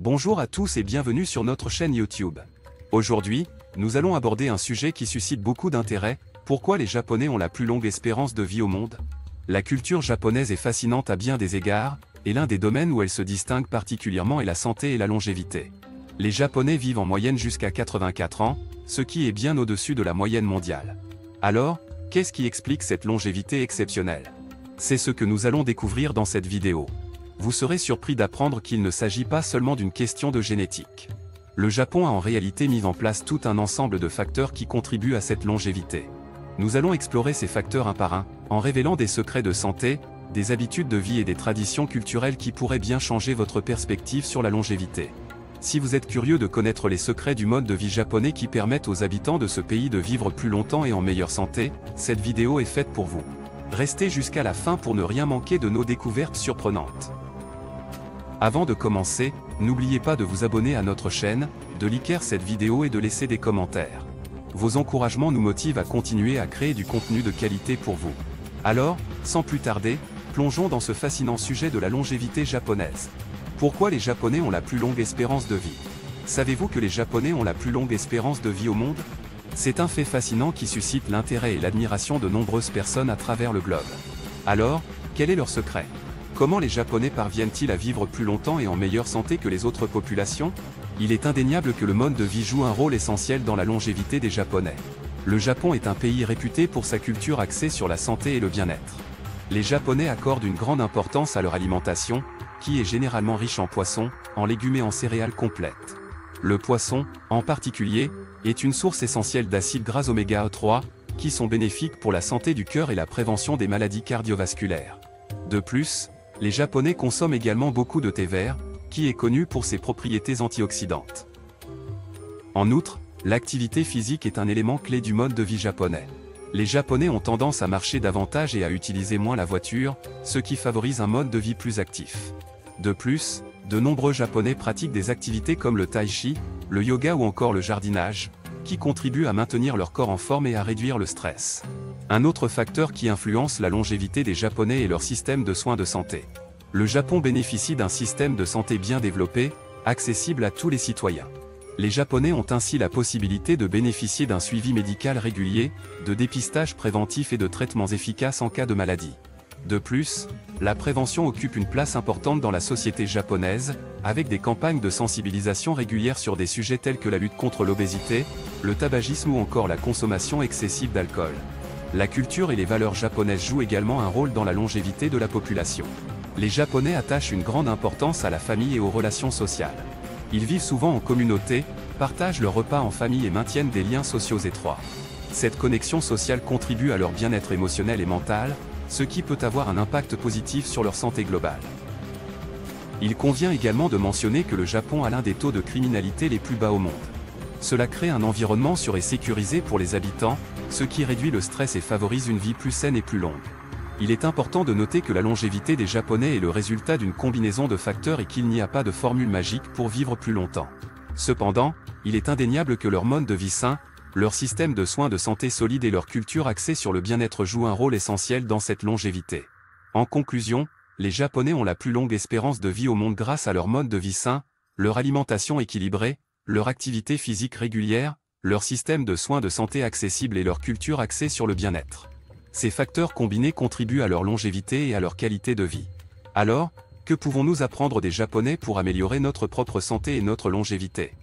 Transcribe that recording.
Bonjour à tous et bienvenue sur notre chaîne YouTube. Aujourd'hui, nous allons aborder un sujet qui suscite beaucoup d'intérêt: pourquoi les Japonais ont la plus longue espérance de vie au monde? La culture japonaise est fascinante à bien des égards, et l'un des domaines où elle se distingue particulièrement est la santé et la longévité. Les Japonais vivent en moyenne jusqu'à 84 ans, ce qui est bien au-dessus de la moyenne mondiale. Alors, qu'est-ce qui explique cette longévité exceptionnelle? C'est ce que nous allons découvrir dans cette vidéo. Vous serez surpris d'apprendre qu'il ne s'agit pas seulement d'une question de génétique. Le Japon a en réalité mis en place tout un ensemble de facteurs qui contribuent à cette longévité. Nous allons explorer ces facteurs un par un, en révélant des secrets de santé, des habitudes de vie et des traditions culturelles qui pourraient bien changer votre perspective sur la longévité. Si vous êtes curieux de connaître les secrets du mode de vie japonais qui permettent aux habitants de ce pays de vivre plus longtemps et en meilleure santé, cette vidéo est faite pour vous. Restez jusqu'à la fin pour ne rien manquer de nos découvertes surprenantes. Avant de commencer, n'oubliez pas de vous abonner à notre chaîne, de liker cette vidéo et de laisser des commentaires. Vos encouragements nous motivent à continuer à créer du contenu de qualité pour vous. Alors, sans plus tarder, plongeons dans ce fascinant sujet de la longévité japonaise. Pourquoi les Japonais ont la plus longue espérance de vie? Savez-vous que les Japonais ont la plus longue espérance de vie au monde? C'est un fait fascinant qui suscite l'intérêt et l'admiration de nombreuses personnes à travers le globe. Alors, quel est leur secret? Comment les Japonais parviennent-ils à vivre plus longtemps et en meilleure santé que les autres populations? Il est indéniable que le mode de vie joue un rôle essentiel dans la longévité des Japonais. Le Japon est un pays réputé pour sa culture axée sur la santé et le bien-être. Les Japonais accordent une grande importance à leur alimentation, qui est généralement riche en poissons, en légumes et en céréales complètes. Le poisson, en particulier, est une source essentielle d'acides gras oméga 3, qui sont bénéfiques pour la santé du cœur et la prévention des maladies cardiovasculaires. De plus, les Japonais consomment également beaucoup de thé vert, qui est connu pour ses propriétés antioxydantes. En outre, l'activité physique est un élément clé du mode de vie japonais. Les Japonais ont tendance à marcher davantage et à utiliser moins la voiture, ce qui favorise un mode de vie plus actif. De plus, de nombreux Japonais pratiquent des activités comme le tai chi, le yoga ou encore le jardinage, qui contribuent à maintenir leur corps en forme et à réduire le stress. Un autre facteur qui influence la longévité des Japonais est leur système de soins de santé. Le Japon bénéficie d'un système de santé bien développé, accessible à tous les citoyens. Les Japonais ont ainsi la possibilité de bénéficier d'un suivi médical régulier, de dépistage préventif et de traitements efficaces en cas de maladie. De plus, la prévention occupe une place importante dans la société japonaise, avec des campagnes de sensibilisation régulières sur des sujets tels que la lutte contre l'obésité, le tabagisme ou encore la consommation excessive d'alcool. La culture et les valeurs japonaises jouent également un rôle dans la longévité de la population. Les Japonais attachent une grande importance à la famille et aux relations sociales. Ils vivent souvent en communauté, partagent leurs repas en famille et maintiennent des liens sociaux étroits. Cette connexion sociale contribue à leur bien-être émotionnel et mental, ce qui peut avoir un impact positif sur leur santé globale. Il convient également de mentionner que le Japon a l'un des taux de criminalité les plus bas au monde. Cela crée un environnement sûr et sécurisé pour les habitants, ce qui réduit le stress et favorise une vie plus saine et plus longue. Il est important de noter que la longévité des Japonais est le résultat d'une combinaison de facteurs et qu'il n'y a pas de formule magique pour vivre plus longtemps. Cependant, il est indéniable que leur mode de vie sain, leur système de soins de santé solide et leur culture axée sur le bien-être jouent un rôle essentiel dans cette longévité. En conclusion, les Japonais ont la plus longue espérance de vie au monde grâce à leur mode de vie sain, leur alimentation équilibrée, leur activité physique régulière, leur système de soins de santé accessible et leur culture axée sur le bien-être. Ces facteurs combinés contribuent à leur longévité et à leur qualité de vie. Alors, que pouvons-nous apprendre des Japonais pour améliorer notre propre santé et notre longévité?